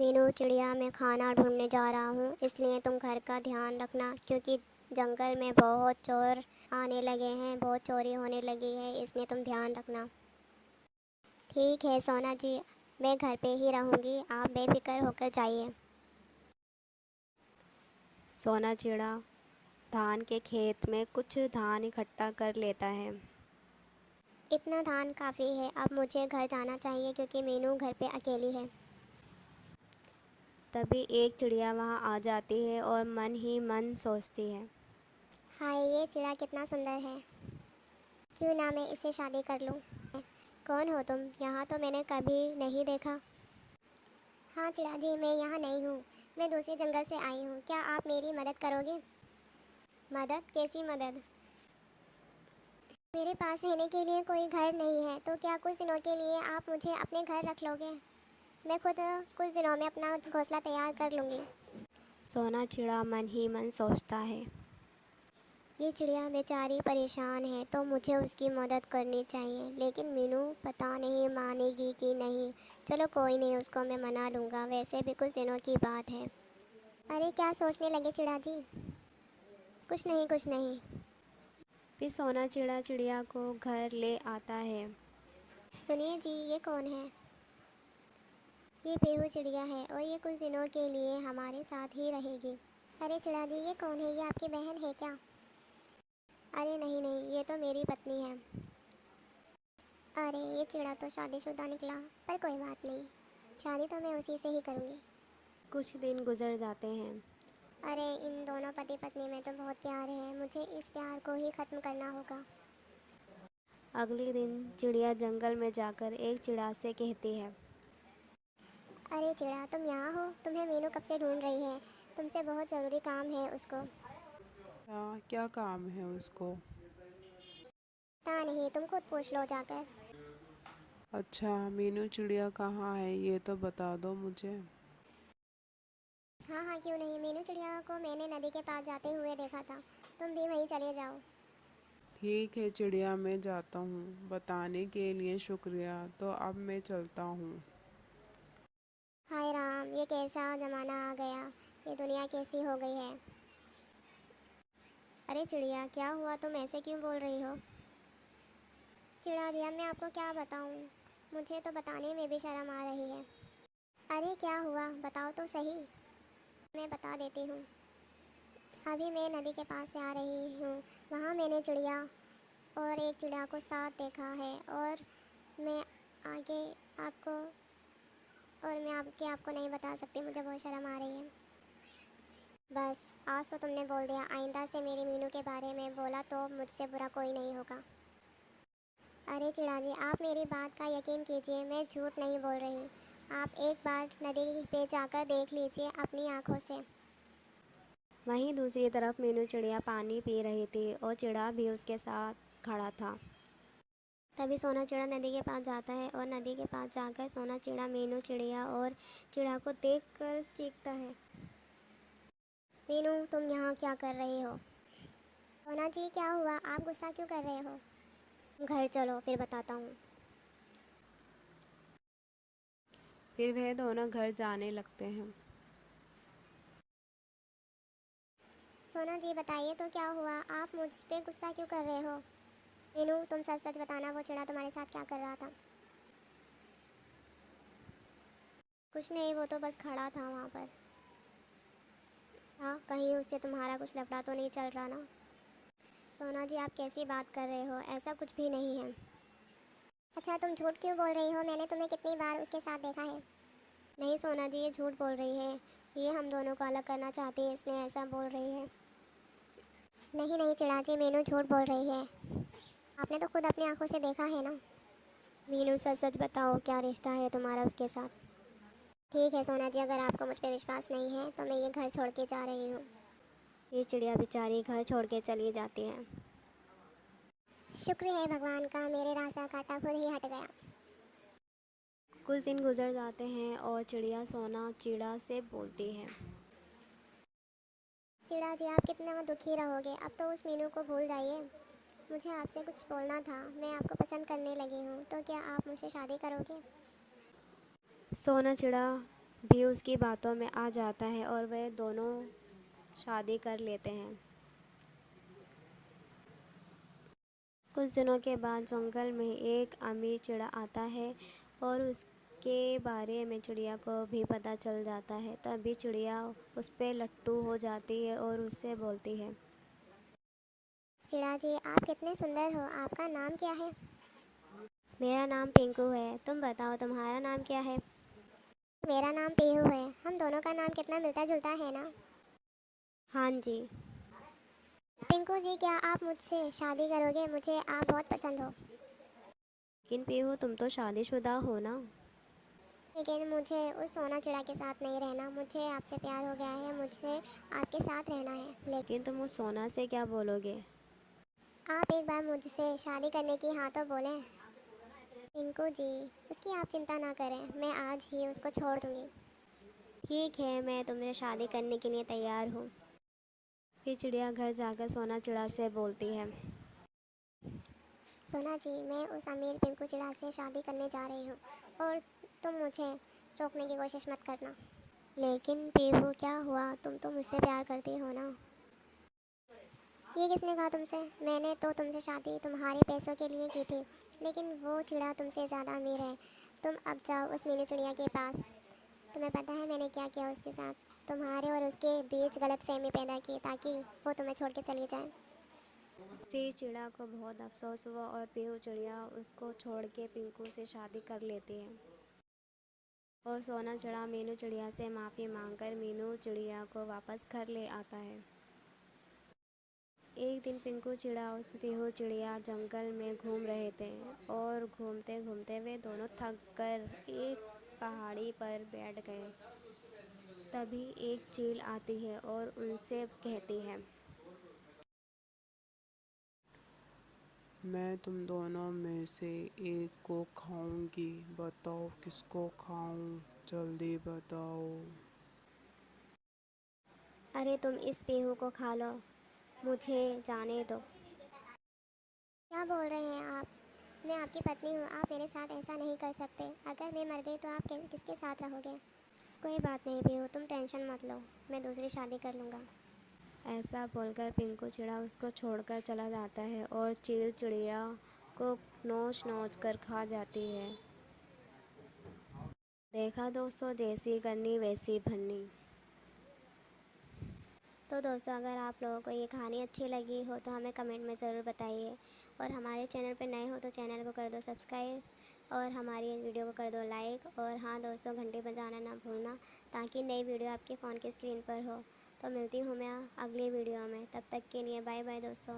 मीनू चिड़िया, मैं खाना ढूंढने जा रहा हूँ, इसलिए तुम घर का ध्यान रखना क्योंकि जंगल में बहुत चोर आने लगे हैं, बहुत चोरी होने लगी है, इसलिए तुम ध्यान रखना। ठीक है सोना जी, मैं घर पे ही रहूँगी, आप बेफिक्र होकर जाइए। सोना चिड़ा धान के खेत में कुछ धान इकट्ठा कर लेता है। इतना धान काफ़ी है, अब मुझे घर जाना चाहिए क्योंकि मीनू घर पे अकेली है। तभी एक चिड़िया वहाँ आ जाती है और मन ही मन सोचती है, हाय, ये चिड़ा कितना सुंदर है, क्यों ना मैं इसे शादी कर लूँ। कौन हो तुम? यहाँ तो मैंने कभी नहीं देखा। हाँ चिड़ा जी, मैं यहाँ नहीं हूँ, मैं दूसरे जंगल से आई हूँ, क्या आप मेरी मदद करोगे? मदद? कैसी मदद? मेरे पास रहने के लिए कोई घर नहीं है, तो क्या कुछ दिनों के लिए आप मुझे अपने घर रख लोगे? मैं खुद कुछ दिनों में अपना घोंसला तैयार कर लूँगी। सोना चिड़ा मन ही मन सोचता है। ये चिड़िया बेचारी परेशान है, तो मुझे उसकी मदद करनी चाहिए, लेकिन मीनू पता नहीं मानेगी कि नहीं। चलो कोई नहीं, उसको मैं मना लूँगा, वैसे भी कुछ दिनों की बात है। अरे क्या सोचने लगे चिड़ा जी? कुछ नहीं कुछ नहीं। फिर सोना चिड़ा चिड़िया को घर ले आता है। सुनिए जी, ये कौन है? ये बेहू चिड़िया है और ये कुछ दिनों के लिए हमारे साथ ही रहेगी। अरे चिड़ा जी, ये कौन है? ये आपकी बहन है क्या? अरे नहीं नहीं, ये तो मेरी पत्नी है। अरे ये चिड़ा तो शादीशुदा निकला, पर कोई बात नहीं, शादी तो मैं उसी से ही करूँगी। कुछ दिन गुजर जाते हैं। अरे इन दोनों पति पत्नी में तो बहुत प्यार है, मुझे इस प्यार को ही ख़त्म करना होगा। अगले दिन चिड़िया जंगल में जाकर एक चिड़ा से कहती है, अरे चिड़ा, तुम यहाँ हो? तुम्हें मीनू कब से ढूंढ रही है, तुमसे बहुत ज़रूरी काम है उसको। हाँ, क्या काम है उसको? पता नहीं, तुम खुद पूछ लो जाकर। अच्छा, मीनू चिड़िया कहाँ है ये तो बता दो मुझे। हाँ हाँ, क्यों नहीं, मीनू चिड़िया को मैंने नदी के पास जाते हुए देखा था, तुम भी वहीं चले जाओ। ठीक है चिड़िया, मैं जाता हूँ, बताने के लिए शुक्रिया, तो अब मैं चलता हूँ। हाय राम, ये कैसा ज़माना आ गया, ये दुनिया कैसी हो गई है। अरे चिड़िया, क्या हुआ, तुम ऐसे क्यों बोल रही हो? चिढ़ा दिया, मैं आपको क्या बताऊं, मुझे तो बताने में भी शर्म आ रही है। अरे क्या हुआ, बताओ तो सही। मैं बता देती हूँ। अभी मैं नदी के पास से आ रही हूँ, वहाँ मैंने चिड़िया और एक चिड़िया को साथ देखा है, और मैं आगे आपको मैं आगे आपको नहीं बता सकती, मुझे बहुत शर्म आ रही है। बस आज तो तुमने बोल दिया, आइंदा से मेरी मीनू के बारे में बोला तो मुझसे बुरा कोई नहीं होगा। अरे चिड़ा जी, आप मेरी बात का यकीन कीजिए, मैं झूठ नहीं बोल रही, आप एक बार नदी पे जाकर देख लीजिए अपनी आँखों से। वहीं दूसरी तरफ मीनू चिड़िया पानी पी रही थी और चिड़ा भी उसके साथ खड़ा था। तभी सोना चिड़ा नदी के पास जाता है और नदी के पास जाकर सोना चिड़ा मीनू चिड़िया और चिड़ा को देखकर चीखता है, मीनू तुम यहाँ क्या कर रही हो? सोना जी क्या हुआ, आप गुस्सा क्यों कर रहे हो? घर चलो फिर बताता हूँ। फिर वह दोनों घर जाने लगते हैं। सोना जी बताइए तो क्या हुआ, आप मुझ पे गुस्सा क्यों कर रहे हो? मीनू तुम सच सच बताना, वो चिड़ा तुम्हारे साथ क्या कर रहा था? कुछ नहीं, वो तो बस खड़ा था वहाँ पर। हाँ, कहीं उससे तुम्हारा कुछ लफड़ा तो नहीं चल रहा ना? सोना जी आप कैसी बात कर रहे हो, ऐसा कुछ भी नहीं है। अच्छा तुम झूठ क्यों बोल रही हो, मैंने तुम्हें कितनी बार उसके साथ देखा है। नहीं सोना जी, ये झूठ बोल रही है, ये हम दोनों को अलग करना चाहती है इसलिए ऐसा बोल रही है। नहीं नहीं चिड़ा जी, मीनू झूठ बोल रही है, आपने तो खुद अपनी आंखों से देखा है ना। मीनू सच सच बताओ, क्या रिश्ता है तुम्हारा उसके साथ? ठीक है सोना जी, अगर आपको मुझ पर विश्वास नहीं है तो मैं ये घर छोड़ के जा रही हूँ। ये चिड़िया बेचारी घर छोड़ के चली जाती है। शुक्र है भगवान का, मेरे रास्ता काटा खुद ही हट गया। कुछ दिन गुजर जाते हैं और चिड़िया सोना चिड़ा से बोलती है, चिड़ा जी आप कितना दुखी रहोगे, अब तो उस मीनू को भूल जाइए। मुझे आपसे कुछ बोलना था, मैं आपको पसंद करने लगी हूँ, तो क्या आप मुझसे शादी करोगे? सोना चिड़ा भी उसकी बातों में आ जाता है और वे दोनों शादी कर लेते हैं। कुछ दिनों के बाद जंगल में एक अमीर चिड़ा आता है और उसके बारे में चिड़िया को भी पता चल जाता है। तभी चिड़िया उस पे लट्टू हो जाती है और उससे बोलती है, चिड़ा जी, आप कितने सुंदर हो, आपका नाम क्या है? मेरा नाम पिंकू है, तुम बताओ तुम्हारा नाम क्या है? मेरा नाम पीहू है। हम दोनों का नाम कितना मिलता जुलता है ना। हाँ जी। पिंकू जी, क्या आप मुझसे शादी करोगे? मुझे आप बहुत पसंद हो। लेकिन पीहू, तुम तो शादीशुदा हो ना। लेकिन मुझे उस सोना चिड़ा के साथ नहीं रहना। मुझे आपसे प्यार हो गया है, मुझे आपके साथ रहना है। लेकिन तुम उस सोना से क्या बोलोगे? आप एक बार मुझसे शादी करने की हाँ तो बोलें। पिंकू जी, उसकी आप चिंता ना करें, मैं आज ही उसको छोड़ दूँगी। ठीक है, मैं तुमसे शादी करने के लिए तैयार हूँ। फिर चिड़िया घर जाकर सोना चिड़ा से बोलती है, सोना जी, मैं उस अमीर पिंकू चिड़ा से शादी करने जा रही हूँ और तुम मुझे रोकने की कोशिश मत करना। लेकिन पीहू, क्या हुआ? तुम तो मुझसे प्यार करती हो ना। ये किसने कहा तुमसे? मैंने तो तुमसे शादी तुम्हारे पैसों के लिए की थी, लेकिन वो चिड़ा तुमसे ज़्यादा अमीर है। तुम अब जाओ उस मीनू चिड़िया के पास। तुम्हें पता है मैंने क्या किया उसके साथ? तुम्हारे और उसके बीच गलतफहमी पैदा की ताकि वो तुम्हें छोड़ के चली जाए। फिर चिड़ा को बहुत अफसोस हुआ और पीहू चिड़िया उसको छोड़ के पिंकू से शादी कर लेती है। और सोना चिड़ा मीनू चिड़िया से माफ़ी मांगकर मीनू चिड़िया को वापस घर ले आता है। एक दिन पिंकू चिड़ा और पीहू चिड़िया जंगल में घूम रहे थे और घूमते घूमते वे दोनों थक कर एक पहाड़ी पर बैठ गए। तभी एक चील आती है और उनसे कहती है, मैं तुम दोनों में से एक को खाऊंगी, बताओ किसको खाऊं, जल्दी बताओ। अरे तुम इस पीहू को खा लो, मुझे जाने दो। क्या बोल रहे हैं आप? मैं आपकी पत्नी हूँ, आप मेरे साथ ऐसा नहीं कर सकते। अगर मैं मर गई तो आप किसके साथ रहोगे? कोई बात नहीं पीहू, तुम टेंशन मत लो, मैं दूसरी शादी कर लूँगा। ऐसा बोलकर पिंकू चिड़ा उसको छोड़कर चला जाता है और चील चिड़िया को नोच नोच कर खा जाती है। देखा दोस्तों, जैसी करनी वैसी भरनी। तो दोस्तों, अगर आप लोगों को ये कहानी अच्छी लगी हो तो हमें कमेंट में ज़रूर बताइए और हमारे चैनल पर नए हो तो चैनल को कर दो सब्सक्राइब और हमारी वीडियो को कर दो लाइक। और हाँ दोस्तों, घंटी बजाना ना भूलना ताकि नई वीडियो आपके फ़ोन की स्क्रीन पर हो। तो मिलती हूँ मैं अगली वीडियो में, तब तक के लिए बाय बाय दोस्तों।